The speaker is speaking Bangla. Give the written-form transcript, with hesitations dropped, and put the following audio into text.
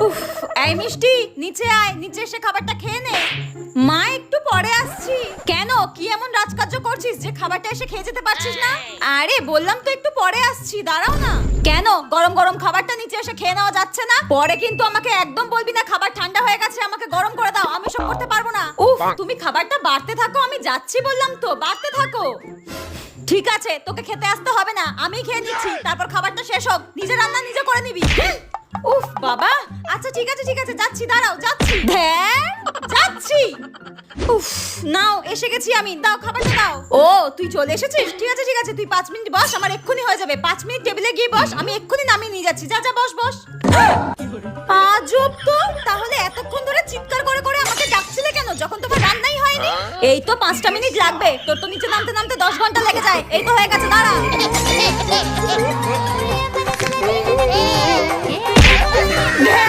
উফ, এই মিষ্টি নিচে আয়, নিচে এসে খাবারটা খেয়ে নে। মা একটু পরে আসছি। কেন, কি এমন রাজকার্য করছিস যে খাবারটা এসে খেয়ে যেতে পারছিস না? আরে বললাম তো একটু পরে আসছি, দাঁড়াও না। কেন গরম গরম খাবারটা নিচে এসে খেয়ে নেওয়া যাচ্ছে না? পরে কিন্তু আমাকে একদম বলবি না খাবার ঠান্ডা হয়ে গেছে, আমাকে গরম করে দাও, আমি সব করতে পারবো না। উফ, তুমি খাবারটা বাড়তে থাকো, আমি যাচ্ছি বললাম তো, বাড়তে থাকো। ঠিক আছে, তোকে খেতে আসতে হবে না, আমি খেয়ে নিচ্ছি, তারপর খাবারটা শেষ হোক, নিজে রান্না নিজে করে নিবি। উফ বাবা, আচ্ছা ঠিক আছে ঠিক আছে, যাচ্ছি, দাঁড়াও, যাচ্ছি, যাচ্ছি। উফ, নাও এসে গেছি আমি, দাও খাবারটা দাও। ও তুই চলে এসেছিস, ঠিক আছে ঠিক আছে, তুই 5 মিনিট বস, আমার এক্ষুনি হয়ে যাবে। 5 মিনিট টেবিলে গিয়ে বস, আমি এক্ষুনি নামিয়ে নিয়ে যাচ্ছি, যা যা বস বস। আজব তো, তাহলে এতক্ষণ ধরে চিৎকার করে করে আমাকে ডাকছিলে কেন যখন তোমার রান্নাই হয়নি? এই তো 5টা মিনিট লাগবে, তোর তো নিচে নামতে নামতে 10 ঘন্টা লেগে যায়। এই তো হয়ে গেছে, দাঁড়া।